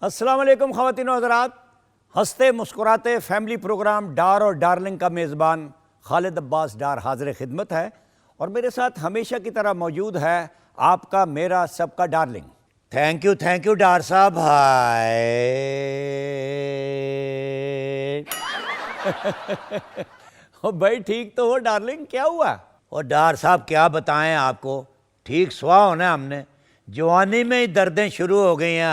السلام علیکم خواتین و حضرات، ہنستے مسکراتے فیملی پروگرام ڈار اور ڈارلنگ کا میزبان خالد عباس ڈار حاضر خدمت ہے، اور میرے ساتھ ہمیشہ کی طرح موجود ہے آپ کا میرا سب کا ڈارلنگ۔ تھینک یو ڈار صاحب۔ ہائے بھائی ٹھیک تو ہو ڈارلنگ، کیا ہوا؟ اور ڈار صاحب کیا بتائیں آپ کو، ٹھیک سوا ہونا ہم نے، جوانی میں ہی دردیں شروع ہو گئی ہیں۔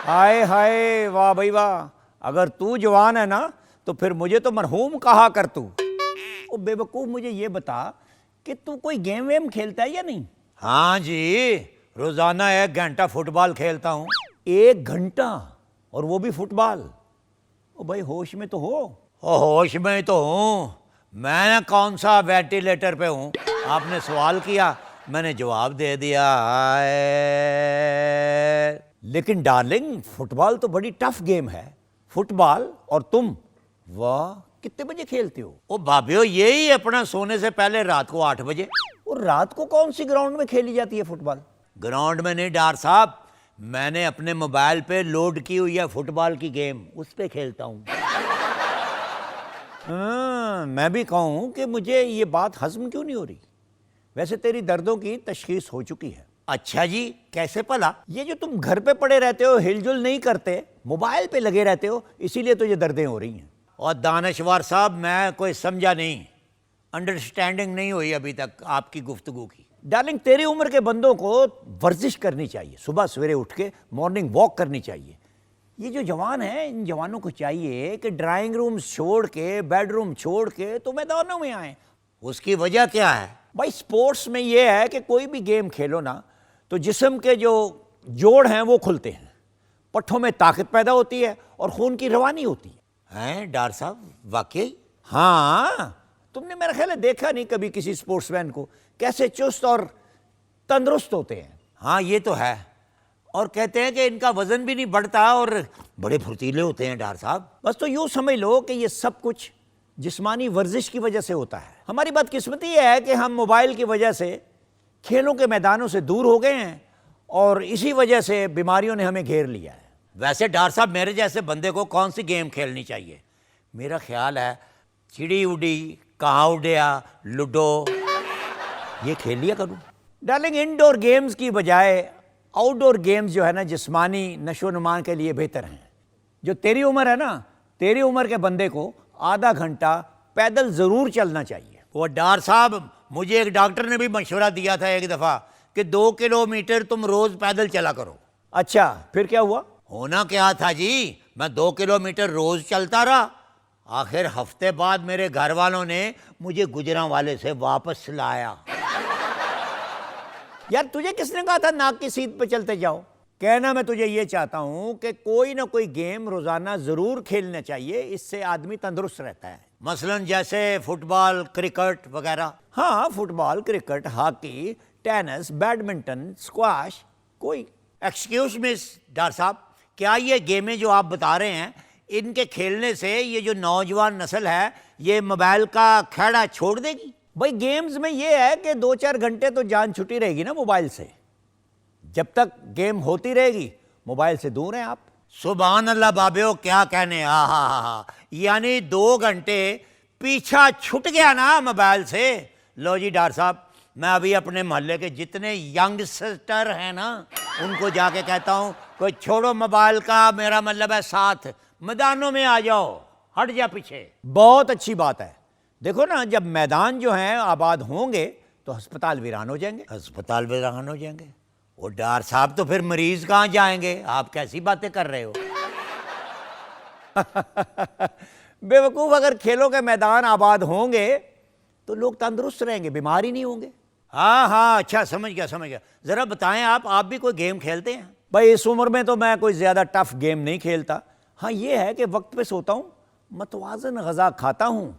ہائے ہائے، واہ بھائی واہ، اگر تو جوان ہے نا تو پھر مجھے تو مرحوم کہا کر تو۔ او بے وقوف، مجھے یہ بتا کہ تو کوئی گیم ویم کھیلتا ہے یا نہیں؟ ہاں جی، روزانہ 1 گھنٹہ فٹ بال کھیلتا ہوں۔ 1 گھنٹہ؟ اور وہ بھی فٹ بال؟ او بھائی ہوش میں تو ہو۔ ہوش میں تو ہوں، میں کون سا وینٹیلیٹر پہ ہوں؟ آپ نے سوال کیا، میں نے جواب دے دیا۔ لیکن ڈارلنگ، فٹ بال تو بڑی ٹف گیم ہے۔ فٹ بال اور تم، واہ، کتنے بجے کھیلتے ہو؟ او بھابیو، یہی اپنا سونے سے پہلے رات کو 8 بجے۔ اور رات کو کون سی گراؤنڈ میں کھیلی جاتی ہے فٹ بال؟ گراؤنڈ میں نہیں ڈار صاحب، میں نے اپنے موبائل پہ لوڈ کی ہوئی ہے فٹ بال کی گیم، اس پہ کھیلتا ہوں۔ میں بھی کہوں کہ مجھے یہ بات ہضم کیوں نہیں ہو رہی؟ ویسے تیری دردوں کی تشخیص ہو چکی ہے۔ اچھا جی، کیسے پلا؟ یہ جو تم گھر پہ پڑے رہتے ہو، ہل جل نہیں کرتے، موبائل پہ لگے رہتے ہو، اسی لیے تو یہ دردیں ہو رہی ہیں۔ اور دانشور صاحب، میں کوئی سمجھا نہیں، انڈرسٹینڈنگ نہیں ہوئی ابھی تک آپ کی گفتگو کی۔ ڈارلنگ، تیری عمر کے بندوں کو ورزش کرنی چاہیے، صبح سویرے اٹھ کے مارننگ واک کرنی چاہیے۔ یہ جو جوان ہیں، ان جوانوں کو چاہیے کہ ڈرائنگ روم چھوڑ کے، بیڈ روم چھوڑ کے تو میدانوں میں آئیں۔ اس کی وجہ کیا ہے؟ بھائی سپورٹس میں یہ ہے کہ کوئی بھی گیم کھیلو نا تو جسم کے جو جوڑ ہیں وہ کھلتے ہیں، پٹھوں میں طاقت پیدا ہوتی ہے اور خون کی روانی ہوتی ہے۔ ہیں ڈار صاحب، واقعی؟ ہاں، تم نے میرا خیال ہے دیکھا نہیں کبھی کسی سپورٹس مین کو کیسے چست اور تندرست ہوتے ہیں۔ ہاں یہ تو ہے، اور کہتے ہیں کہ ان کا وزن بھی نہیں بڑھتا اور بڑے پھرتیلے ہوتے ہیں ڈار صاحب۔ بس تو یوں سمجھ لو کہ یہ سب کچھ جسمانی ورزش کی وجہ سے ہوتا ہے۔ ہماری بدقسمتی یہ ہے کہ ہم موبائل کی وجہ سے کھیلوں کے میدانوں سے دور ہو گئے ہیں، اور اسی وجہ سے بیماریوں نے ہمیں گھیر لیا ہے۔ ویسے ڈار صاحب، میرے جیسے بندے کو کون سی گیم کھیلنی چاہیے؟ میرا خیال ہے چڑی اڈی، کہاں اڈیا، لوڈو، یہ کھیل لیا کروں۔ ڈارلنگ، انڈور گیمز کی بجائے آؤٹ ڈور گیمز جو ہے نا، جسمانی نشو و نما کے لیے بہتر ہیں۔ جو تیری عمر ہے نا، تیری عمر کے بندے کو آدھا گھنٹہ پیدل ضرور چلنا چاہیے۔ وہ ڈار صاحب، مجھے ایک ڈاکٹر نے بھی مشورہ دیا تھا ایک دفعہ کہ 2 کلومیٹر تم روز پیدل چلا کرو۔ اچھا، پھر کیا ہوا؟ ہونا کیا تھا جی، میں 2 کلومیٹر روز چلتا رہا، آخر ہفتے بعد میرے گھر والوں نے مجھے گجرانوالے سے واپس لایا۔ یار تجھے کس نے کہا تھا ناک کی سیدھ پہ چلتے جاؤ؟ کہنا میں تجھے یہ چاہتا ہوں کہ کوئی نہ کوئی گیم روزانہ ضرور کھیلنا چاہیے، اس سے آدمی تندرست رہتا ہے۔ مثلا جیسے فٹ بال، کرکٹ وغیرہ۔ ہاں، football, cricket, hockey, tennis, badminton, squash, کوئی۔ ایکسکیوز مس ڈار صاحب، کیا یہ گیمیں جو آپ بتا رہے ہیں، ان کے کھیلنے سے یہ جو نوجوان نسل ہے یہ موبائل کا کھیڑا چھوڑ دے گی؟ بھائی گیمز میں یہ ہے کہ 2-4 گھنٹے تو جان چھٹی رہے گی نا موبائل سے، جب تک گیم ہوتی رہے گی موبائل سے دور ہیں آپ۔ سبحان اللہ بابیو، کیا کہنے، یعنی 2 گھنٹے پیچھا چھٹ گیا نا موبائل سے۔ لو جی ڈار صاحب، میں ابھی اپنے محلے کے جتنے ینگسٹر ہیں نا ان کو جا کے کہتا ہوں، کوئی چھوڑو موبائل کا، میرا مطلب ہے ساتھ، میدانوں میں آ جاؤ، ہٹ جا پیچھے۔ بہت اچھی بات ہے۔ دیکھو نا، جب میدان جو ہیں آباد ہوں گے تو ہسپتال ویران ہو جائیں گے۔ ہسپتال ویران ہو جائیں گے؟ وہ ڈار صاحب، تو پھر مریض کہاں جائیں گے؟ آپ کیسی باتیں کر رہے ہو؟ بے وقوف، اگر کھیلوں کے میدان آباد ہوں گے تو لوگ تندرست رہیں گے، بیماری نہیں ہوں گے۔ ہاں، اچھا، سمجھ گیا۔ ذرا بتائیں، آپ بھی کوئی گیم کھیلتے ہیں؟ بھائی اس عمر میں تو میں کوئی زیادہ ٹف گیم نہیں کھیلتا۔ ہاں یہ ہے کہ وقت پہ سوتا ہوں، متوازن غذا کھاتا ہوں،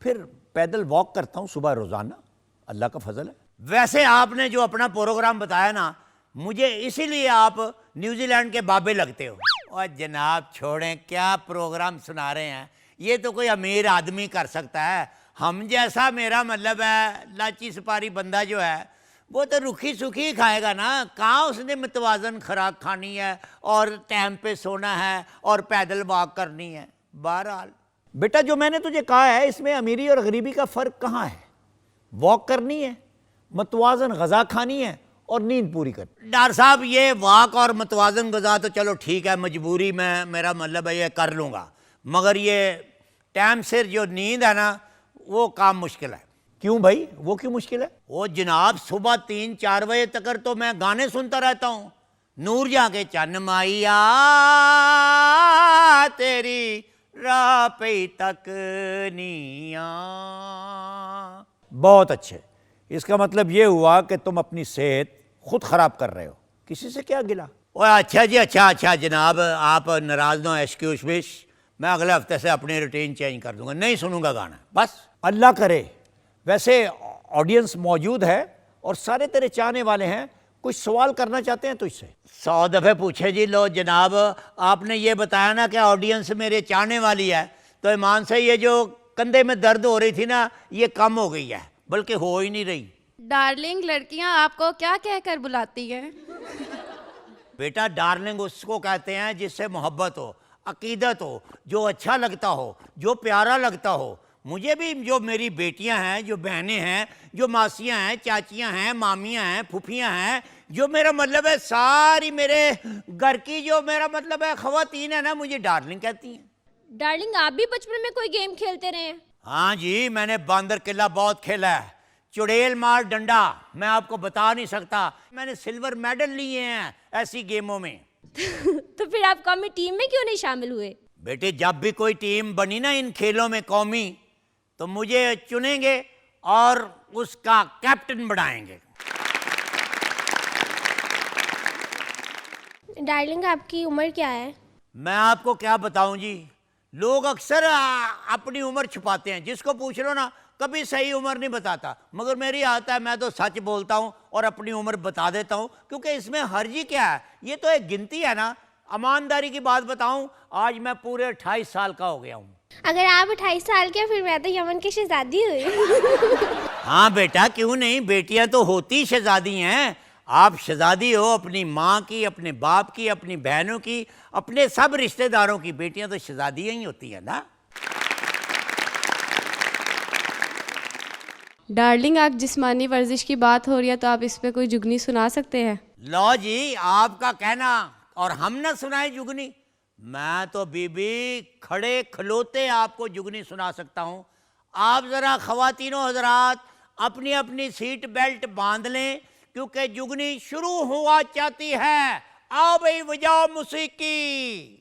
پھر پیدل واک کرتا ہوں صبح روزانہ، اللہ کا فضل ہے۔ ویسے آپ نے جو اپنا پروگرام بتایا نا، مجھے اسی لیے آپ نیوزی لینڈ کے بابے لگتے ہو۔ اور جناب چھوڑیں، کیا پروگرام سنا رہے ہیں، یہ تو کوئی امیر آدمی کر سکتا ہے، ہم جیسا، میرا مطلب ہے لاچی سپاری بندہ جو ہے وہ تو رکھی سکھی کھائے گا نا, کہاں اس نے متوازن خوراک کھانی ہے اور ٹائم پہ سونا ہے اور پیدل واک کرنی ہے. بہرحال بیٹا جو میں نے تجھے کہا ہے اس میں امیری اور غریبی کا فرق کہاں ہے؟ واک کرنی ہے, متوازن غذا کھانی ہے اور نیند پوری کرنی. ڈاکٹر صاحب یہ واک اور متوازن غذا تو چلو ٹھیک ہے, مجبوری میں میرا مطلب ہے یہ کر لوں گا, مگر یہ ٹائم سے جو نیند ہے نا وہ کام مشکل ہے. کیوں بھائی, وہ کیوں مشکل ہے؟ وہ جناب صبح 3-4 بجے تک تو میں گانے سنتا رہتا ہوں. نور جا کے چن مائیا تیری راہ پہ تک نیاں. بہت اچھے, اس کا مطلب یہ ہوا کہ تم اپنی صحت خود خراب کر رہے ہو, کسی سے کیا گلا؟ اچھا جی, اچھا جناب آپ ناراض نہ ہو, ایکسکیوز وش, میں اگلے ہفتے سے اپنی روٹین چینج کر دوں گا, نہیں سنوں گا گانا بس. اللہ کرے. ویسے آڈینس موجود ہے اور سارے تیرے چاہنے والے ہیں, کچھ سوال کرنا چاہتے ہیں تجھ سے؟ 100 دفعے پوچھے جی. لو جناب آپ نے یہ بتایا نا کہ آڈینس میرے چاہنے والی ہے, تو ایمان سے یہ جو کندھے میں درد ہو رہی تھی نا یہ کم ہو گئی ہے, بلکہ ہو ہی نہیں رہی. ڈارلنگ لڑکیاں آپ کو کیا کہہ کر بلاتی ہیں؟ بیٹا ڈارلنگ اس کو کہتے ہیں جس سے محبت ہو, عقیدت ہو, جو اچھا لگتا ہو, جو پیارا لگتا ہو. مجھے بھی جو میری بیٹیاں ہیں, جو بہنیں ہیں, جو ماسیاں ہیں, چاچیاں ہیں, مامیاں ہیں, پھوپھیاں ہیں, جو میرا مطلب ہے ساری میرے گھر کی جو میرا مطلب ہے خواتین ہیں نا, مجھے ڈارلنگ کہتی ہیں. ڈارلنگ آپ بھی بچپن میں کوئی گیم کھیلتے رہے ہیں؟ ہاں جی, میں نے باندر قلعہ بہت کھیلا ہے, چڑیل مار ڈنڈا, میں آپ کو بتا نہیں سکتا, میں نے سلور میڈل لیے ہیں ایسی گیموں میں. تو پھر آپ قومی ٹیم میں کیوں نہیں شامل ہوئے؟ بیٹے جب بھی کوئی ٹیم بنی نا ان کھیلوں میں قومی, تو مجھے چنیں گے اور اس کا کیپٹن بنائیں گے. ڈارلنگ آپ کی عمر کیا ہے؟ میں آپ کو کیا بتاؤں جی, لوگ اکثر اپنی عمر چھپاتے ہیں, جس کو پوچھ لو نا کبھی صحیح عمر نہیں بتاتا, مگر میری عادت ہے میں تو سچ بولتا ہوں اور اپنی عمر بتا دیتا ہوں, کیونکہ اس میں حرج کیا ہے, یہ تو ایک گنتی ہے نا. ایمانداری کی بات بتاؤں, آج میں پورے 28 سال کا ہو گیا ہوں. اگر آپ 28 سال کے, پھر میں تو یمن کی شہزادی ہوئی. ہاں بیٹا کیوں نہیں, بیٹیاں تو ہوتی شہزادی ہیں. آپ شہزادی ہو اپنی ماں کی, اپنے باپ کی, اپنی بہنوں کی, اپنے سب رشتہ داروں کی. بیٹیاں تو شہزادیاں ہی ہوتی ہیں نا. ڈارلنگ آپ جسمانی ورزش کی بات ہو رہی ہے تو آپ اس پہ کوئی جگنی سنا سکتے ہیں؟ لو جی, آپ کا کہنا اور ہم نہ سنائے جگنی. میں تو بی بی کھڑے کھلوتے آپ کو جگنی سنا سکتا ہوں. آپ ذرا خواتین و حضرات اپنی اپنی سیٹ بیلٹ باندھ لیں, کیونکہ جگنی شروع ہوا چاہتی ہے. آؤ بھائی بجاؤ موسیقی.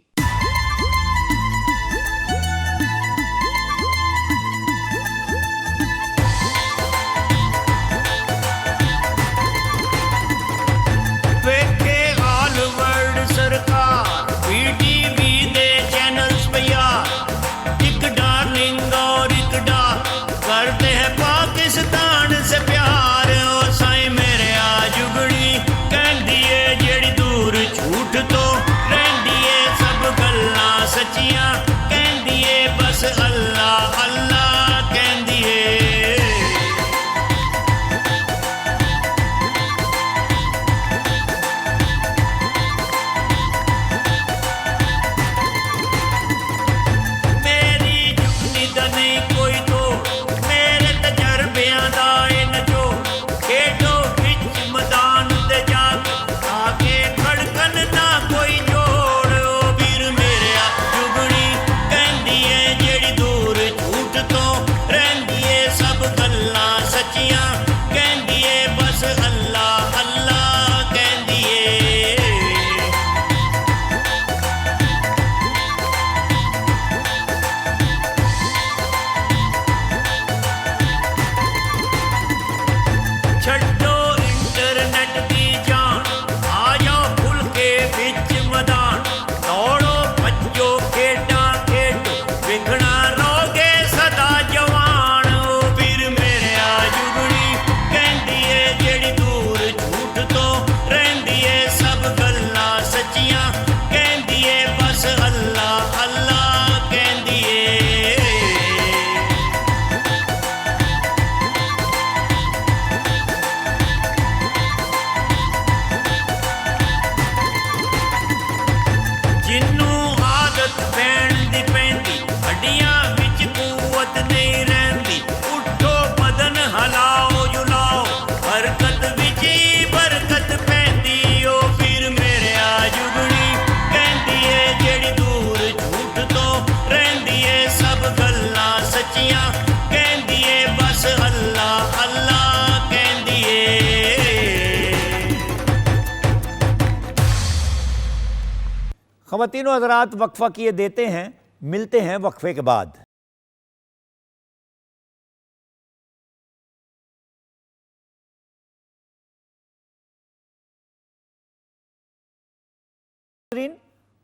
خواتین و حضرات وقفہ کیے دیتے ہیں, ملتے ہیں وقفے کے بعد.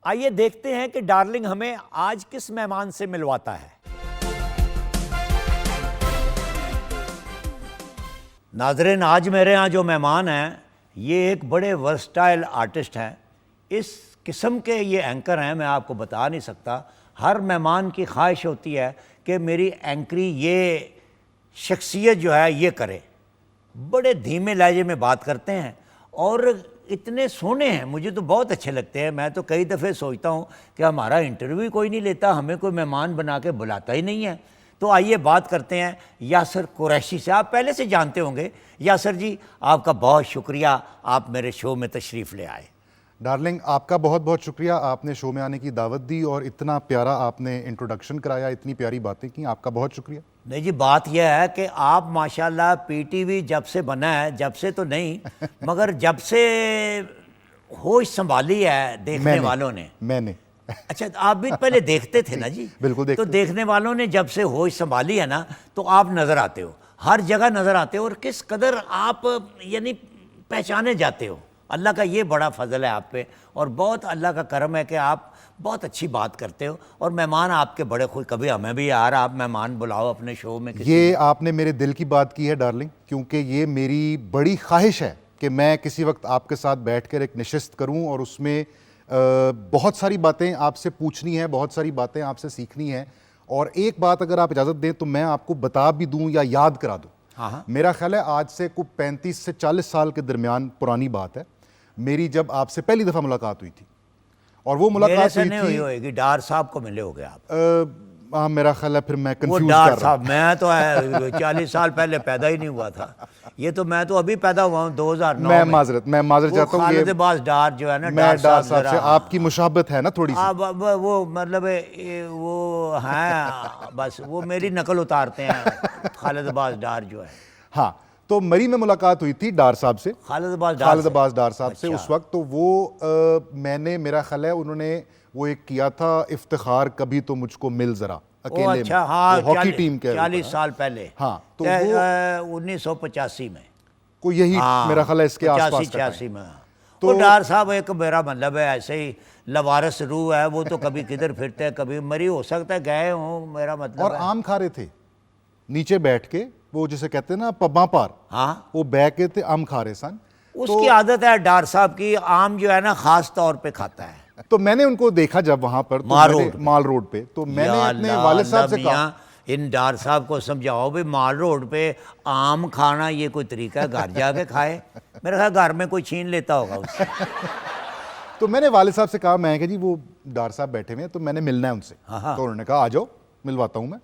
آئیے دیکھتے ہیں کہ ڈارلنگ ہمیں آج کس مہمان سے ملواتا ہے. ناظرین, آج میرے ہاں جو مہمان ہیں یہ ایک بڑے ورسٹائل آرٹسٹ ہیں. اس قسم کے یہ اینکر ہیں, میں آپ کو بتا نہیں سکتا. ہر مہمان کی خواہش ہوتی ہے کہ میری اینکری یہ شخصیت جو ہے یہ کرے. بڑے دھیمے لہجے میں بات کرتے ہیں اور اتنے سونے ہیں, مجھے تو بہت اچھے لگتے ہیں. میں تو کئی دفعے سوچتا ہوں کہ ہمارا انٹرویو کوئی نہیں لیتا, ہمیں کوئی مہمان بنا کے بلاتا ہی نہیں ہے. تو آئیے بات کرتے ہیں یاسر قریشی سے. آپ پہلے سے جانتے ہوں گے. یاسر جی, آپ کا بہت شکریہ, آپ میرے شو میں تشریف لے آئے. ڈارلنگ, آپ کا بہت بہت شکریہ, آپ نے شو میں آنے کی دعوت دی اور اتنا پیارا آپ نے انٹروڈکشن کرایا, اتنی پیاری باتیں کی, آپ کا بہت شکریہ. نہیں جی, بات یہ ہے کہ آپ ماشاءاللہ پی ٹی وی جب سے بنا ہے, جب سے تو نہیں مگر جب سے ہوش سنبھالی ہے دیکھنے والوں نے. میں نے اچھا, آپ بھی پہلے دیکھتے تھے نا جی؟ بالکل دیکھتے. تو دیکھنے والوں نے جب سے ہوش سنبھالی ہے نا, تو آپ نظر آتے ہو, ہر جگہ نظر آتے ہو, اور کس قدر آپ یعنی پہچانے جاتے ہو. اللہ کا یہ بڑا فضل ہے آپ پہ, اور بہت اللہ کا کرم ہے کہ آپ بہت اچھی بات کرتے ہو, اور مہمان آپ کے بڑے خوش. کبھی ہمیں بھی یار آپ مہمان بلاؤ اپنے شو میں. یہ آپ نے میرے دل کی بات کی ہے ڈارلنگ, کیونکہ یہ میری بڑی خواہش ہے کہ میں کسی وقت آپ کے ساتھ بیٹھ کر ایک نشست کروں اور اس میں بہت ساری باتیں آپ سے پوچھنی ہے, بہت ساری باتیں آپ سے سیکھنی ہے. اور ایک بات اگر آپ اجازت دیں تو میں آپ کو بتا بھی دوں یا یاد کرا دوں. میرا خیال ہے آج سے کوئی 35 سے 40 سال کے درمیان پرانی بات ہے, میری جب آپ سے پہلی دفعہ ملاقات ہوئی تھی. اور وہ ملاقات ہوئی ہوئے گی, ڈار صاحب کو ملے ہو گے آپ. ہاں, میرا خیال ہے پھر میں کنفیوز ڈار کر رہا صاحب, میں تو 40 سال پہلے پیدا ہی نہیں ہوا تھا. یہ تو میں تو ابھی پیدا ہوا ہوں 2009 میں معذرت چاہتا ہوں. خالد عباس ڈار جو ہے نا, میں ڈار صاحب سے آپ کی مشابہت ہے نا تھوڑی سی. وہ مطلب وہ ہیں, بس وہ میری نقل اتارتے ہیں خالد عباس ڈار جو ہے. ہاں, تو مری میں ملاقات ہوئی تھی ڈار صاحب سے, خالد عباس ڈار صاحب سے اس وقت. تو وہ میں نے, میرا خیال ہے انہوں نے وہ ایک کیا تھا افتخار کبھی تو مجھ کو مل ذرا اکیلے میں. اچھا, ہاں, ہاکی ٹیم کے 40 سال پہلے. ہاں, تو 1985 میں کو یہی میرا خیال ہے اس کے آس پاس 86 میں. تو ڈار صاحب ایک میرا مطلب ہے ایسے ہی لوارث روح ہے, وہ تو کبھی کدھر پھرتے ہیں, کبھی مری ہو سکتا ہے گئے ہوں, میرا مطلب. اور آم کھا رہے تھے نیچے بیٹھ کے, وہ جسے کہتے ہیں نا پباں پار, ہاں, وہ بیٹھ کے تھے آم کھا رہے سن. اس کی عادت ہے ڈار صاحب کی, آم جو ہے نا خاص طور پہ کھاتا ہے. تو میں نے ان کو دیکھا جب وہاں پر مال روڈ پہ, تو میں نے اپنے والد صاحب سے کہا ان ڈار صاحب کو سمجھاؤ بھی مال روڈ پہ آم کھانا یہ کوئی طریقہ ہے, گھر جا کے کھائے. میرے خیال گھر میں کوئی چھین لیتا ہوگا اس سے. تو میں نے والد صاحب سے کہا, میں کہ جی وہ ڈار صاحب بیٹھے ہوئے ہیں تو میں نے ملنا ہے ان سے. تو انہوں نے کہا آ جاؤ ملواتا ہوں میں.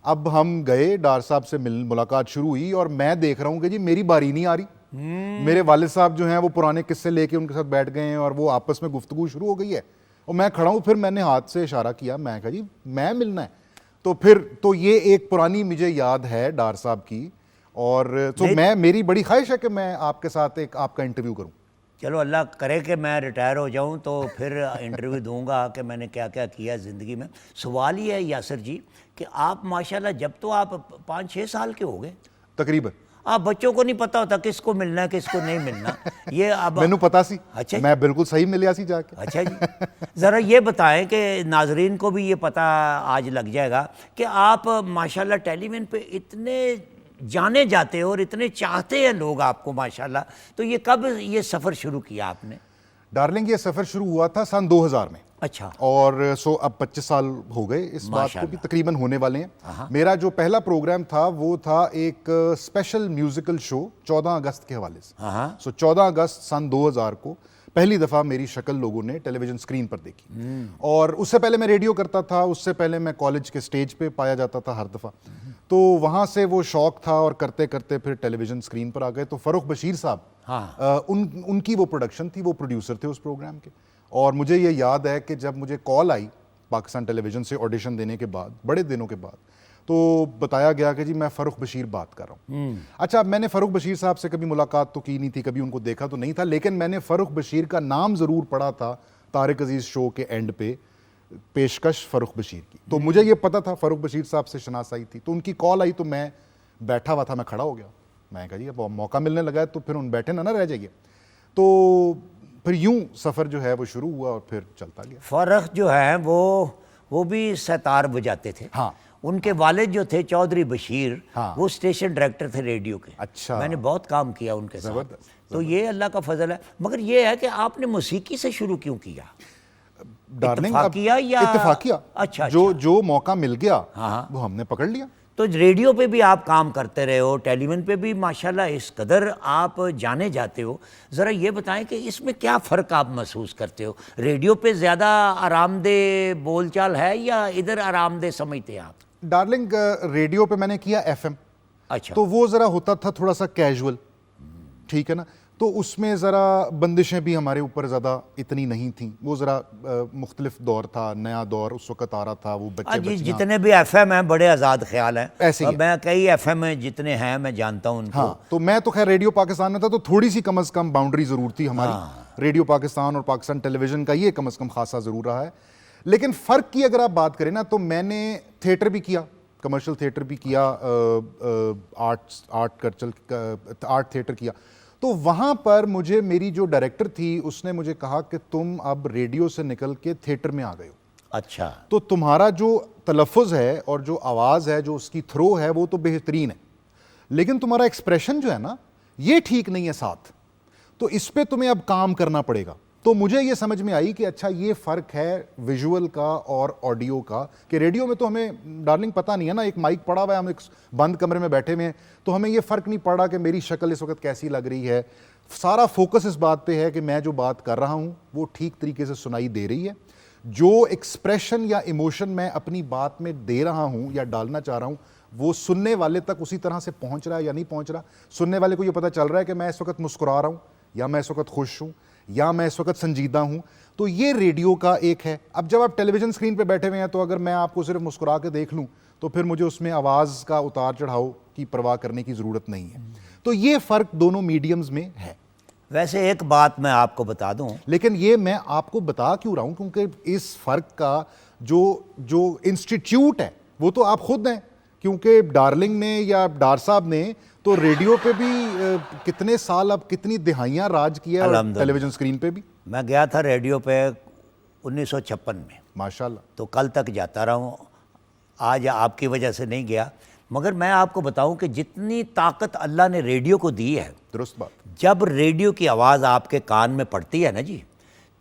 اب ہم گئے, ڈار صاحب سے ملاقات شروع ہوئی, اور میں دیکھ رہا ہوں کہ جی میری باری نہیں آ رہی. میرے والد صاحب جو ہیں وہ پرانے قصے لے کے ان کے ساتھ بیٹھ گئے ہیں, اور وہ آپس میں گفتگو شروع ہو گئی ہے, اور میں کھڑا ہوں. پھر میں نے ہاتھ سے اشارہ کیا, میں کہا جی میں ملنا ہے. تو پھر تو یہ ایک پرانی مجھے یاد ہے ڈار صاحب کی, اور تو میری بڑی خواہش ہے کہ میں آپ کے ساتھ ایک آپ کا انٹرویو کروں. چلو اللہ کرے کہ میں ریٹائر ہو جاؤں تو پھر انٹرویو دوں گا کہ میں نے کیا کیا کیا زندگی میں. سوال یہ ہے یاسر جی کہ آپ ماشاءاللہ جب تو آپ 5-6 سال کے ہو گئے تقریباً, آپ بچوں کو نہیں پتا ہوتا کس کو ملنا ہے کس کو نہیں ملنا. یہ اب مینوں پتا سی. اچھا, میں بالکل صحیح ملیا سی جا کے. اچھا جی, ذرا یہ بتائیں کہ ناظرین کو بھی یہ پتہ آج لگ جائے گا کہ آپ ماشاءاللہ ٹیلی ویژن پہ اتنے جانے جاتے ہو اور اتنے چاہتے ہیں لوگ آپ کو ماشاءاللہ. تو یہ کب یہ سفر شروع کیا آپ نے؟ ڈارلنگ, یہ سفر شروع ہوا تھا سن 2000 میں. اچھا, اور اب 25 سال ہو گئے اس بات کو بھی تقریباً ہونے والے ہیں. میرا جو پہلا پروگرام تھا وہ تھا ایک اسپیشل میوزیکل شو 14 اگست کے حوالے سے. 14 اگست سن 2000 کو پہلی دفعہ میری شکل لوگوں نے ٹیلی ویژن سکرین پر دیکھی. اور اس سے پہلے میں ریڈیو کرتا تھا, اس سے پہلے میں کالج کے سٹیج پہ پایا جاتا تھا ہر دفعہ. تو وہاں سے وہ شوق تھا, اور کرتے کرتے پھر ٹیلی ویژن سکرین پر آ گئے. تو فروخ بشیر صاحب ان کی وہ پروڈکشن تھی, وہ پروڈیوسر تھے اس پروگرام کے. اور مجھے یہ یاد ہے کہ جب مجھے کال آئی پاکستان ٹیلی ویژن سے آڈیشن دینے کے بعد, بڑے دنوں کے بعد, تو بتایا گیا کہ جی میں فروخ بشیر بات کر رہا ہوں. اچھا, میں نے فروخ بشیر صاحب سے کبھی ملاقات تو کی نہیں تھی, کبھی ان کو دیکھا تو نہیں تھا, لیکن میں نے فروخ بشیر کا نام ضرور پڑھا تھا طارق عزیز شو کے اینڈ پہ پیشکش فاروق بشیر کی. تو مجھے یہ پتا تھا فاروق بشیر صاحب سے شناسائی تھی, تو ان کی کال آئی تو میں بیٹھا ہوا تھا, میں کھڑا ہو گیا, میں کہا جی اب موقع ملنے لگا ہے تو پھر ان بیٹھے نہ رہ جائیے. تو پھر یوں سفر جو ہے وہ شروع ہوا اور پھر چلتا گیا. فارق جو ہیں وہ بھی ستار بجاتے تھے. ہاں, ان کے والد جو تھے چودھری بشیر, ہاں, وہ اسٹیشن ڈائریکٹر تھے ریڈیو کے. اچھا, میں نے بہت کام کیا ان کے ساتھ. زبردست. تو یہ اللہ کا فضل ہے. مگر یہ ہے کہ آپ نے موسیقی سے شروع کیوں کیا؟ ڈارلنگ اتفاقیہ یا اتفاقیہ؟ اچھا, جو موقع مل گیا ہاں, وہ ہم نے پکڑ لیا. تو ریڈیو پہ بھی آپ کام کرتے رہے ہو, ٹیلی ویژن پہ بھی ماشاءاللہ اس قدر آپ جانے جاتے ہو. ذرا یہ بتائیں کہ اس میں کیا فرق آپ محسوس کرتے ہو؟ ریڈیو پہ زیادہ آرام دہ بول چال ہے یا ادھر آرام دہ سمجھتے آپ؟ ڈارلنگ ریڈیو پہ میں نے کیا ایف ایم, اچھا, تو وہ ذرا ہوتا تھا تھوڑا سا کیجول, ٹھیک ہے نا, تو اس میں ذرا بندشیں بھی ہمارے اوپر زیادہ اتنی نہیں تھیں. وہ ذرا مختلف دور تھا, نیا دور اس وقت آ رہا تھا. وہ بچے جی جتنے بھی ایف ایم ہیں بڑے آزاد خیال ہیں. ایسے ہی میں کئی ایف ایم جتنے ہیں میں جانتا ہوں ان کو. ہاں, تو میں تو خیر ریڈیو پاکستان میں تھا تو تھوڑی سی کم از کم باؤنڈری ضرور تھی ہماری. ریڈیو پاکستان اور پاکستان ٹیلی ویژن کا یہ کم از کم خاصا ضرور رہا ہے. لیکن فرق کی اگر آپ بات کریں نا, تو میں نے تھیٹر بھی کیا, کمرشل تھیٹر بھی کیا, آرٹ تھیٹر کیا. تو وہاں پر مجھے میری جو ڈائریکٹر تھی اس نے مجھے کہا کہ تم اب ریڈیو سے نکل کے تھیٹر میں آ گئے ہو. اچھا, تو تمہارا جو تلفظ ہے اور جو آواز ہے, جو اس کی تھرو ہے, وہ تو بہترین ہے, لیکن تمہارا ایکسپریشن جو ہے نا یہ ٹھیک نہیں ہے ساتھ, تو اس پہ تمہیں اب کام کرنا پڑے گا. تو مجھے یہ سمجھ میں آئی کہ اچھا یہ فرق ہے ویژول کا اور آڈیو کا, کہ ریڈیو میں تو ہمیں ڈارلنگ پتہ نہیں ہے نا, ایک مائک پڑا ہوا ہے, ہم ایک بند کمرے میں بیٹھے ہوئے ہیں, تو ہمیں یہ فرق نہیں پڑ رہا کہ میری شکل اس وقت کیسی لگ رہی ہے. سارا فوکس اس بات پہ ہے کہ میں جو بات کر رہا ہوں وہ ٹھیک طریقے سے سنائی دے رہی ہے, جو ایکسپریشن یا ایموشن میں اپنی بات میں دے رہا ہوں یا ڈالنا چاہ رہا ہوں وہ سننے والے تک اسی طرح سے پہنچ رہا ہے یا نہیں پہنچ رہا. سننے والے کو یہ پتہ چل رہا ہے کہ میں اس وقت مسکرا رہا ہوں یا میں اس وقت خوش ہوں یا میں اس وقت سنجیدہ ہوں. تو یہ ریڈیو کا ایک ہے. اب جب آپ ٹیلی ویژن اسکرین پہ بیٹھے ہوئے ہیں تو اگر میں آپ کو صرف مسکرا کے دیکھ لوں تو پھر مجھے اس میں آواز کا اتار چڑھاؤ کی پرواہ کرنے کی ضرورت نہیں ہے. تو یہ فرق دونوں میڈیمز میں ہے. ویسے ایک بات میں آپ کو بتا دوں, لیکن یہ میں آپ کو بتا کیوں رہا ہوں کیونکہ اس فرق کا جو انسٹیٹیوٹ ہے وہ تو آپ خود ہیں, کیونکہ ڈارلنگ نے یا ڈار صاحب نے تو ریڈیو پہ بھی کتنے سال, اب کتنی دہائیاں راج کیا ہے, اور ٹیلی ویژن اسکرین پہ بھی. میں گیا تھا ریڈیو پہ 1956 میں, ماشاءاللہ, تو کل تک جاتا رہا ہوں. آج آپ کی وجہ سے نہیں گیا, مگر میں آپ کو بتاؤں کہ جتنی طاقت اللہ نے ریڈیو کو دی ہے, درست بات. جب ریڈیو کی آواز آپ کے کان میں پڑتی ہے نا جی,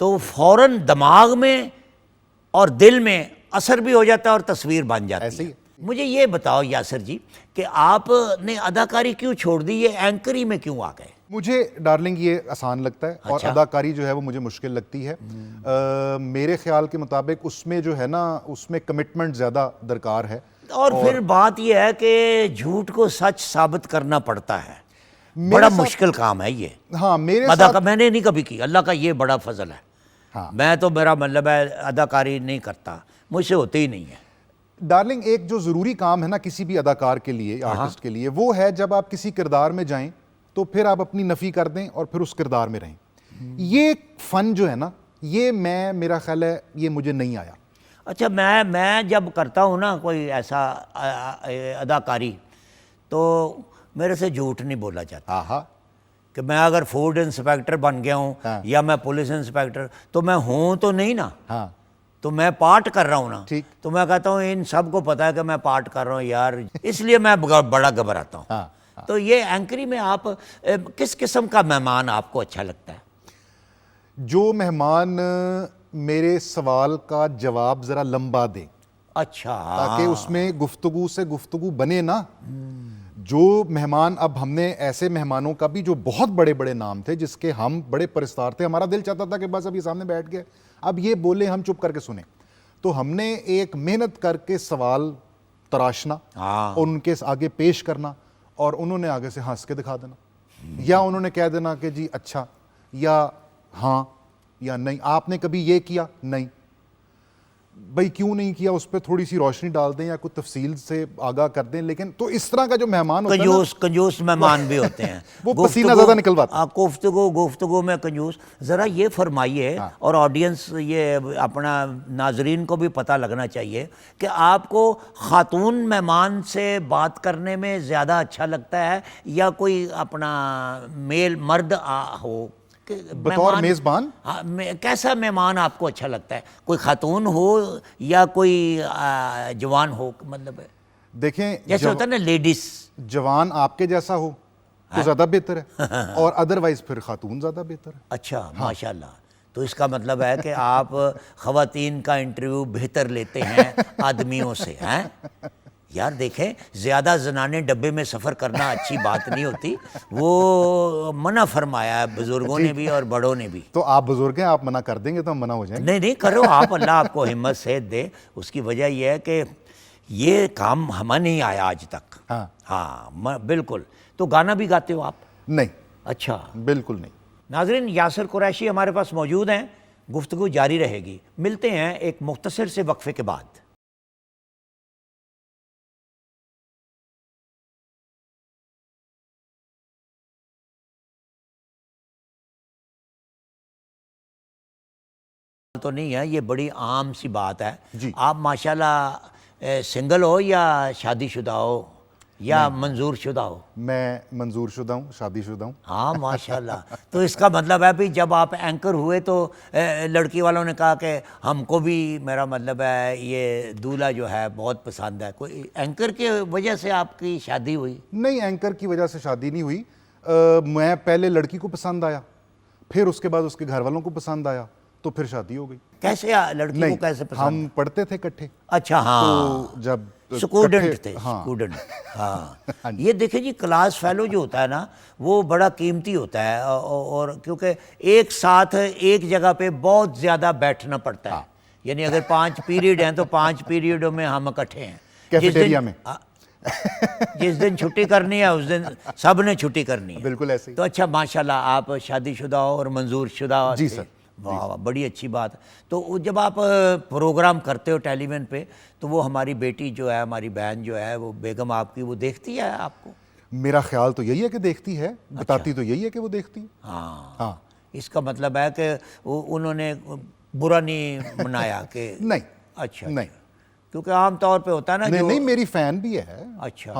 تو فوراً دماغ میں اور دل میں اثر بھی ہو جاتا ہے اور تصویر بن جاتی ایسے ہے. ہی. مجھے یہ بتاؤ یاسر جی کہ آپ نے اداکاری کیوں چھوڑ دی, یہ اینکری میں کیوں آ گئے؟ مجھے ڈارلنگ یہ آسان لگتا ہے, اور اداکاری جو ہے وہ مجھے مشکل لگتی ہے. میرے خیال کے مطابق اس میں جو ہے نا, اس میں کمٹمنٹ زیادہ درکار ہے. اور پھر بات یہ ہے کہ جھوٹ کو سچ ثابت کرنا پڑتا ہے, بڑا مشکل کام ہے یہ. ہاں, میرے ساتھ میں نے نہیں کبھی کی, اللہ کا یہ بڑا فضل ہے. ہاں, میں تو, میرا مطلب ہے اداکاری نہیں کرتا, مجھ سے ہوتے ہی نہیں ہے. ڈارلنگ ایک جو ضروری کام ہے نا کسی بھی اداکار کے لیے, آرٹسٹ کے لیے, وہ ہے جب آپ کسی کردار میں جائیں تو پھر آپ اپنی نفی کر دیں اور پھر اس کردار میں رہیں. یہ فن جو ہے نا, یہ میرا خیال ہے یہ مجھے نہیں آیا. اچھا, میں جب کرتا ہوں نا کوئی ایسا اداکاری, تو میرے سے جھوٹ نہیں بولا جاتا. ہاں, کہ میں اگر فوڈ انسپیکٹر بن گیا ہوں یا میں پولیس انسپیکٹر, تو میں ہوں تو نہیں نا, ہاں, تو میں پارٹ کر رہا ہوں نا. ٹھیک. تو میں کہتا ہوں ان سب کو پتا ہے کہ میں پارٹ کر رہا ہوں یار, اس لیے میں بڑا گھبراتا ہوں. ہاں. تو یہ اینکری میں آپ کس قسم کا مہمان آپ کو اچھا لگتا ہے؟ جو مہمان میرے سوال کا جواب ذرا لمبا دے, اچھا, تاکہ اس میں گفتگو سے گفتگو بنے نا. جو مہمان, اب ہم نے ایسے مہمانوں کا بھی جو بہت بڑے بڑے نام تھے جس کے ہم بڑے پرستار تھے, ہمارا دل چاہتا تھا کہ بس اب یہ سامنے بیٹھ گئے, اب یہ بولے ہم چپ کر کے سنیں. تو ہم نے ایک محنت کر کے سوال تراشنا اور ان کے آگے پیش کرنا, اور انہوں نے آگے سے ہنس کے دکھا دینا, یا انہوں نے کہہ دینا کہ جی اچھا یا ہاں یا نہیں. آپ نے کبھی یہ کیا؟ نہیں. بھائی کیوں نہیں کیا, اس پہ تھوڑی سی روشنی ڈال دیں یا کوئی تفصیل سے آگاہ کر دیں. لیکن تو اس طرح کا جو مہمان ہوتا ہے نا, کنجوس مہمان بھی ہوتے ہیں, وہ پسینہ زیادہ نکلواتے ہیں. گفتگو میں کنجوس. ذرا یہ فرمائیے, اور آڈینس یہ اپنا ناظرین کو بھی پتہ لگنا چاہیے کہ آپ کو خاتون مہمان سے بات کرنے میں زیادہ اچھا لگتا ہے یا کوئی اپنا مرد ہو بطور میزبان؟ کیسا مہمان آپ کو اچھا لگتا ہے؟ کوئی خاتون ہو یا کوئی جوان ہو؟ مطلب دیکھیں جیسے ہوتا ہے نا لیڈیز, جوان آپ کے جیسا ہو تو زیادہ بہتر ہے, اور ادروائز پھر خاتون زیادہ بہتر ہے. اچھا, ماشاءاللہ. تو اس کا مطلب ہے کہ آپ خواتین کا انٹرویو بہتر لیتے ہیں آدمیوں سے, ہیں یار. دیکھیں, زیادہ زنانے ڈبے میں سفر کرنا اچھی بات نہیں ہوتی, وہ منع فرمایا ہے بزرگوں نے بھی اور بڑوں نے بھی. تو آپ بزرگ ہیں, آپ منع کر دیں گے تو ہم منع ہو جائیں گے. نہیں کرو آپ, اللہ آپ کو ہمت صحت دے. اس کی وجہ یہ ہے کہ یہ کام ہمیں نہیں آیا آج تک. ہاں بالکل. تو گانا بھی گاتے ہو آپ؟ نہیں. اچھا, بالکل نہیں. ناظرین, یاسر قریشی ہمارے پاس موجود ہیں, گفتگو جاری رہے گی. ملتے ہیں ایک مختصر سے وقفے کے بعد. تو نہیں ہے, یہ بڑی عام سی بات ہے. آپ ماشاءاللہ سنگل ہو یا شادی شدہ ہو یا منظور شدہ ہو؟ میں منظور شدہ ہوں, شادی شدہ ہوں. ہاں ماشاءاللہ. تو اس کا مطلب ہے بھی جب آپ اینکر ہوئے تو لڑکی والوں نے کہا کہ ہم کو بھی, میرا مطلب ہے یہ دولہا جو ہے بہت پسند ہے. کوئی اینکر کی وجہ سے آپ کی شادی ہوئی؟ نہیں, اینکر کی وجہ سے شادی نہیں ہوئی. میں پہلے لڑکی کو پسند آیا, پھر اس کے بعد اس کے گھر والوں کو پسند آیا, تو پھر شادی ہو گئی. کیسے لڑکی کو کیسے پسند؟ ہم پڑھتے تھے اکٹھے. اچھا, ہاں, تو جب اسٹوڈنٹ تھے, اسٹوڈنٹ. ہاں, یہ دیکھیں جی, کلاس فیلو جو ہوتا ہے نا وہ بڑا قیمتی ہوتا ہے, اور کیونکہ ایک ساتھ ایک جگہ پہ بہت زیادہ بیٹھنا پڑتا ہے. یعنی اگر 5 پیریڈ ہیں تو 5 پیریڈوں میں ہم اکٹھے ہیں. کیفیٹیریا میں جس دن چھٹی کرنی ہے اس دن سب نے چھٹی کرنی ہے. بالکل ایسے ہی. تو اچھا, ماشاءاللہ آپ شادی شدہ ہو اور منظور شدہ. جی سر. واہ, بڑی اچھی بات. تو جب آپ پروگرام کرتے ہو ٹیلی ویژن پہ تو وہ ہماری بیٹی جو ہے, ہماری بہن جو ہے, وہ بیگم آپ کی, وہ دیکھتی ہے آپ کو؟ میرا خیال تو یہی ہے کہ دیکھتی ہے, بتاتی تو یہی ہے کہ وہ دیکھتی ہے. ہاں, اس کا مطلب ہے کہ انہوں نے برا نہیں منایا کہ نہیں. اچھا, نہیں, کیونکہ عام طور پہ ہوتا ہے نا. نہیں, میری فین بھی ہے. اچھا,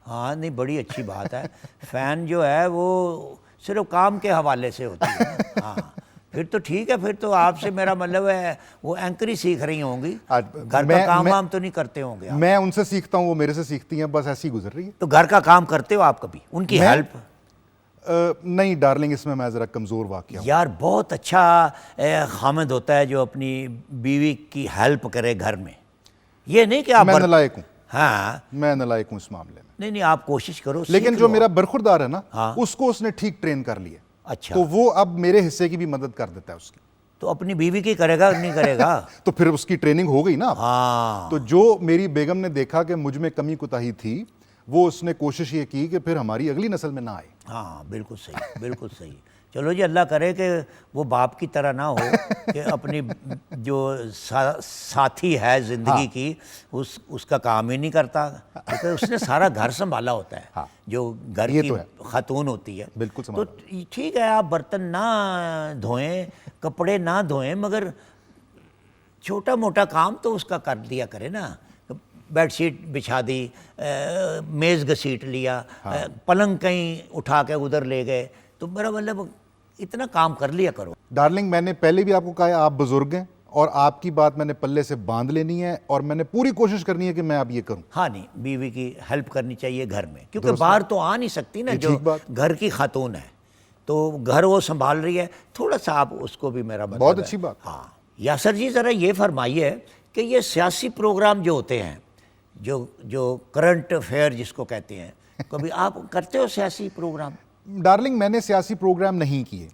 ہاں, نہیں, بڑی اچھی بات ہے. فین جو ہے وہ صرف کام کے حوالے سے ہوتی ہے. ہاں, پھر تو ٹھیک ہے, پھر تو آپ سے میرا مطلب ہے وہ اینکری سیکھ رہی ہوں گی, گھر کا کام وام تو نہیں کرتے ہوں گے؟ میں ان سے سیکھتا ہوں, وہ میرے سے سیکھتی ہیں, بس ایسی گزر رہی ہے. تو گھر کا کام کرتے ہو آپ کبھی, ان کی ہیلپ؟ نہیں ڈارلنگ, اس میں ذرا کمزور واقع ہوں. یار بہت اچھا خامد ہوتا ہے جو اپنی بیوی کی ہیلپ کرے گھر میں. یہ نہیں کہ آپ, میں نالائق ہوں. ہاں, میں نالائق ہوں اس معاملے میں. نہیں, آپ کوشش کرو. لیکن جو میرا برخوردار ہے نا, اس کو اس نے ٹھیک ٹرین کر لیا. اچھا, تو وہ اب میرے حصے کی بھی مدد کر دیتا ہے اس کی. تو اپنی بیوی کی کرے گا نہیں کرے گا؟ تو پھر اس کی ٹریننگ ہو گئی نا. ہاں, تو جو میری بیگم نے دیکھا کہ مجھ میں کمی کوتاہی تھی, وہ اس نے کوشش یہ کی کہ پھر ہماری اگلی نسل میں نہ آئے. ہاں, بالکل صحیح, بالکل صحیح. چلو جی, اللہ کرے کہ وہ باپ کی طرح نہ ہو کہ اپنی جو ساتھی ہے زندگی کی اس کا کام ہی نہیں کرتا, کیونکہ اس نے سارا گھر سنبھالا ہوتا ہے, جو گھر کی خاتون ہوتی ہے. بالکل. تو ٹھیک ہے, آپ برتن نہ دھوئیں, کپڑے نہ دھوئیں, مگر چھوٹا موٹا کام تو اس کا کر دیا کرے نا. بیڈ شیٹ بچھا دی, میز گھسیٹ لیا, پلنگ کہیں اٹھا کے ادھر لے گئے, تو میرا مطلب اتنا کام کر لیا کرو. ڈارلنگ, میں نے پہلے بھی آپ کو کہا ہے, آپ بزرگ ہیں اور آپ کی بات میں نے پلے سے باندھ لینی ہے, اور میں نے پوری کوشش کرنی ہے کہ میں اب یہ کروں. ہاں, نہیں, بیوی کی ہیلپ کرنی چاہیے گھر میں, کیونکہ باہر تو آ نہیں سکتی نا, جو گھر کی خاتون ہے تو گھر وہ سنبھال رہی ہے, تھوڑا سا آپ اس کو بھی, میرا مطلب بہت اچھی بات. ہاں. یاسر جی, ذرا یہ فرمائیے کہ یہ سیاسی پروگرام جو ہوتے ہیں, جو کرنٹ افیئر جس کو کہتے ہیں, کبھی آپ کرتے ہو سیاسی پروگرام؟ ڈارلنگ, میں نے سیاسی پروگرام نہیں کیے.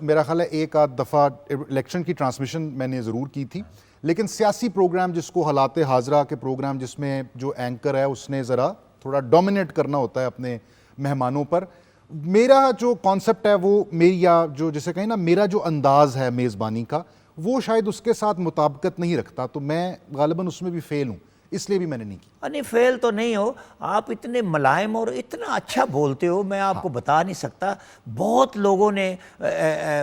میرا خیال ہے ایک آدھ دفعہ الیکشن کی ٹرانسمیشن میں نے ضرور کی تھی, لیکن سیاسی پروگرام جس کو حالات حاضرہ کے پروگرام, جس میں جو اینکر ہے اس نے ذرا تھوڑا ڈومینیٹ کرنا ہوتا ہے اپنے مہمانوں پر, میرا جو کانسیپٹ ہے وہ میری, یا جو جسے کہیں نا, میرا جو انداز ہے میزبانی کا, وہ شاید اس کے ساتھ مطابقت نہیں رکھتا, تو میں غالباً اس میں بھی فیل ہوں, اس لیے بھی میں نے نہیں کی. نہیں فیل تو نہیں ہو, آپ اتنے ملائم اور اتنا اچھا بولتے ہو, میں آپ کو بتا نہیں سکتا. بہت لوگوں نے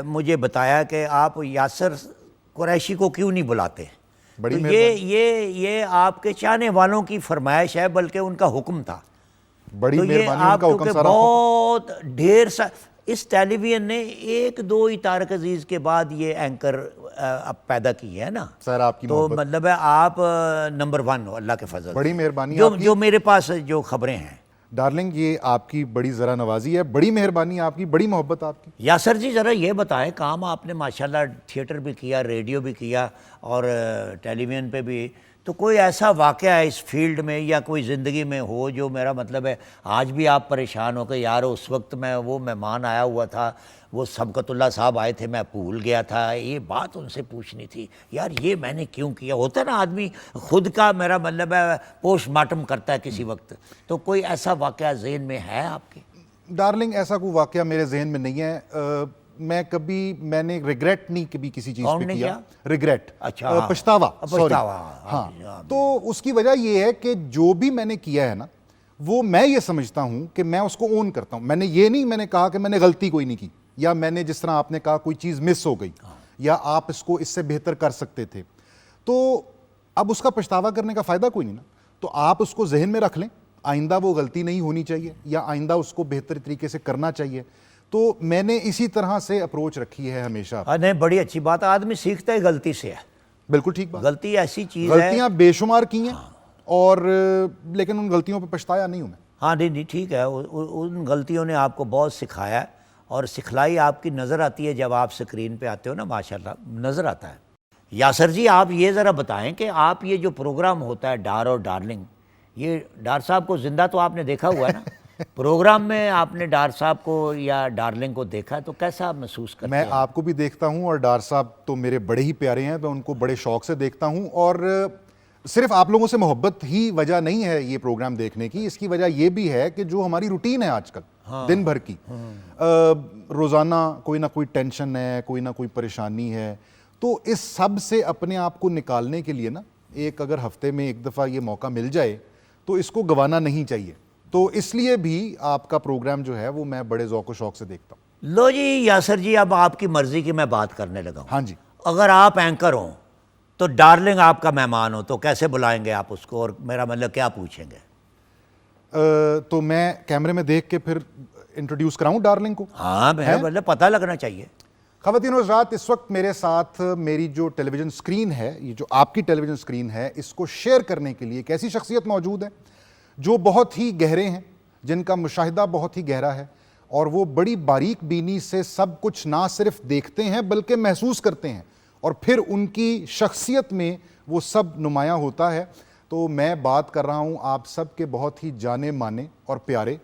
مجھے بتایا کہ آپ یاسر قریشی کو کیوں نہیں بلاتے. تو یہ آپ کے چاہنے والوں کی فرمائش ہے, بلکہ ان کا حکم تھا. بڑی تو یہ مہربانی, ان آپ کا حکم کیونکہ سارا. بہت ڈھیر سا اس ٹیلی ویژن نے ایک دو ہی طارق عزیز کے بعد یہ اینکر اب پیدا کی ہے نا. سر آپ کی تو محبت, مطلب ہے آپ نمبر 1 ہو اللہ کے فضل سے. بڑی مہربانی جو میرے پاس جو خبریں ہیں. ڈارلنگ, یہ آپ کی بڑی ذرا نوازی ہے, بڑی مہربانی آپ کی, بڑی محبت آپ کی. یاسر جی ذرا یہ بتائیں, کام آپ نے ماشاءاللہ تھیٹر بھی کیا, ریڈیو بھی کیا اور ٹیلی ویژن پہ بھی, تو کوئی ایسا واقعہ ہے اس فیلڈ میں یا کوئی زندگی میں ہو جو میرا مطلب ہے آج بھی آپ پریشان ہو کہ یار اس وقت میں وہ مہمان آیا ہوا تھا, وہ سبقت اللہ صاحب آئے تھے, میں بھول گیا تھا, یہ بات ان سے پوچھنی تھی, یار یہ میں نے کیوں کیا. ہوتا ہے نا آدمی خود کا میرا مطلب ہے پوسٹ مارٹم کرتا ہے کسی وقت, تو کوئی ایسا واقعہ ذہن میں ہے آپ کے؟ ڈارلنگ, ایسا کوئی واقعہ میرے ذہن میں نہیں ہے. میں نے ریگریٹ نہیں کبھی کسی چیز پہ کیا. ریگریٹ, اچھا, پچھتاوا. ہاں, تو اس کی وجہ یہ ہے کہ جو بھی میں نے کیا ہے نا, وہ میں یہ سمجھتا ہوں کہ میں اس کو اون کرتا ہوں. میں نے کہا کہ میں نے غلطی کوئی نہیں کی, یا میں نے جس طرح آپ نے کہا کوئی چیز مس ہو گئی, یا آپ اس کو اس سے بہتر کر سکتے تھے, تو اب اس کا پچھتاوا کرنے کا فائدہ کوئی نہیں نا. تو آپ اس کو ذہن میں رکھ لیں, آئندہ وہ غلطی نہیں ہونی چاہیے, یا آئندہ اس کو بہتر طریقے سے کرنا چاہیے. تو میں نے اسی طرح سے اپروچ رکھی ہے ہمیشہ. نہیں بڑی اچھی بات ہے, آدمی سیکھتا ہے غلطی سے ہے. بالکل ٹھیک بات. غلطی ایسی چیز ہے, غلطیاں بے شمار کی ہیں, اور لیکن ان غلطیوں پہ پچھتایا نہیں ہوں میں. ہاں نہیں ٹھیک ہے, ان غلطیوں نے آپ کو بہت سکھایا ہے, اور سکھلائی آپ کی نظر آتی ہے جب آپ سکرین پہ آتے ہو نا, ماشاءاللہ نظر آتا ہے. یاسر جی آپ یہ ذرا بتائیں کہ آپ یہ جو پروگرام ہوتا ہے ڈار اور ڈارلنگ, یہ ڈار صاحب کو زندہ تو آپ نے دیکھا ہوا ہے نا, پروگرام میں آپ نے ڈار صاحب کو یا ڈارلنگ کو دیکھا تو کیسا آپ محسوس کرتے ہیں؟ میں آپ کو بھی دیکھتا ہوں, اور ڈار صاحب تو میرے بڑے ہی پیارے ہیں, میں ان کو بڑے شوق سے دیکھتا ہوں. اور صرف آپ لوگوں سے محبت ہی وجہ نہیں ہے یہ پروگرام دیکھنے کی, اس کی وجہ یہ بھی ہے کہ جو ہماری روٹین ہے آج کل دن بھر کی, روزانہ کوئی نہ کوئی ٹینشن ہے, کوئی نہ کوئی پریشانی ہے, تو اس سب سے اپنے آپ کو نکالنے کے لیے نا, ایک اگر ہفتے میں ایک دفعہ یہ موقع مل جائے تو اس کو گنوانا نہیں چاہیے. تو اس لیے بھی آپ کا پروگرام جو ہے وہ میں بڑے ذوق و شوق سے دیکھتا ہوں. لو جی یاسر جی, اب آپ کی مرضی کی میں بات کرنے لگا ہوں. ہاں جی. اگر آپ اینکر ہوں تو ڈارلنگ آپ کا مہمان ہو تو کیسے بلائیں گے آپ اس کو, اور میرا مطلب کیا پوچھیں گے؟ تو میں کیمرے میں دیکھ کے پھر انٹروڈیوس کراؤں ڈارلنگ کو؟ ہاں مطلب پتہ لگنا چاہیے. خواتین و حضرات, اس وقت میرے ساتھ میری جو ٹیلی ویژن اسکرین ہے, یہ جو آپ کی ٹیلی ویژن اسکرین ہے, اس کو شیئر کرنے کے لیے ایک ایسی شخصیت موجود ہے جو بہت ہی گہرے ہیں, جن کا مشاہدہ بہت ہی گہرا ہے, اور وہ بڑی باریک بینی سے سب کچھ نہ صرف دیکھتے ہیں بلکہ محسوس کرتے ہیں, اور پھر ان کی شخصیت میں وہ سب نمایاں ہوتا ہے. تو میں بات کر رہا ہوں آپ سب کے بہت ہی جانے مانے اور پیارے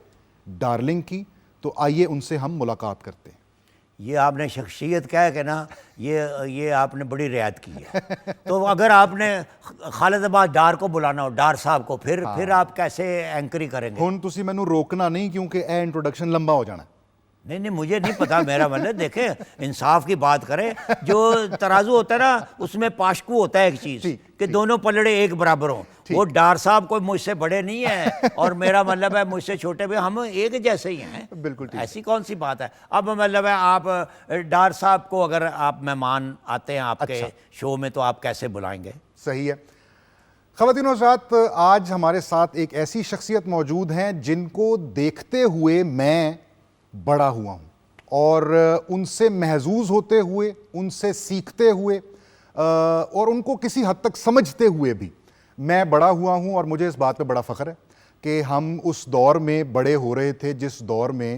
ڈارلنگ کی. تو آئیے ان سے ہم ملاقات کرتے ہیں. یہ آپ نے شخصیت کہا ہے کہ نا, یہ آپ نے بڑی رعایت کی ہے. تو اگر آپ نے خالد آباد ڈار کو بلانا ہو, ڈار صاحب کو, پھر آپ کیسے اینکری کریں گے؟ ہن تسی مینوں روکنا نہیں, کیونکہ اے انٹروڈکشن لمبا ہو جانا. نہیں مجھے نہیں پتا, میرا مطلب دیکھیں انصاف کی بات کریں. جو ترازو ہوتا ہے نا, اس میں پاشکو ہوتا ہے ایک چیز کہ دونوں پلڑے ایک برابر ہوں. وہ ڈار صاحب کوئی مجھ سے بڑے نہیں ہیں اور میرا مطلب ہے مجھ سے چھوٹے بھی, ہم ایک جیسے ہی ہیں. بالکل ایسی کون سی بات ہے. اب مطلب ہے آپ ڈار صاحب کو اگر آپ مہمان آتے ہیں آپ کے شو میں تو آپ کیسے بلائیں گے؟ صحیح ہے. خواتین و حضرات, آج ہمارے ساتھ ایک ایسی شخصیت موجود ہیں جن کو دیکھتے ہوئے میں بڑا ہوا ہوں, اور ان سے محظوظ ہوتے ہوئے, ان سے سیکھتے ہوئے, اور ان کو کسی حد تک سمجھتے ہوئے بھی میں بڑا ہوا ہوں. اور مجھے اس بات پہ بڑا فخر ہے کہ ہم اس دور میں بڑے ہو رہے تھے جس دور میں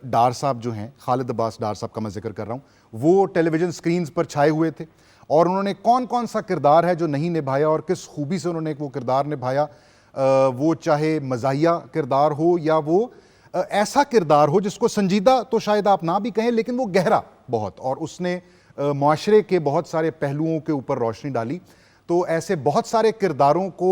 ڈار صاحب جو ہیں, خالد عباس ڈار صاحب کا میں ذکر کر رہا ہوں, وہ ٹیلی ویژن سکرینز پر چھائے ہوئے تھے, اور انہوں نے کون کون سا کردار ہے جو نہیں نبھایا, اور کس خوبی سے انہوں نے وہ کردار نبھایا. وہ چاہے مزاحیہ کردار ہو یا وہ ایسا کردار ہو جس کو سنجیدہ تو شاید آپ نہ بھی کہیں, لیکن وہ گہرا بہت, اور اس نے معاشرے کے بہت سارے پہلوؤں کے اوپر روشنی ڈالی. تو ایسے بہت سارے کرداروں کو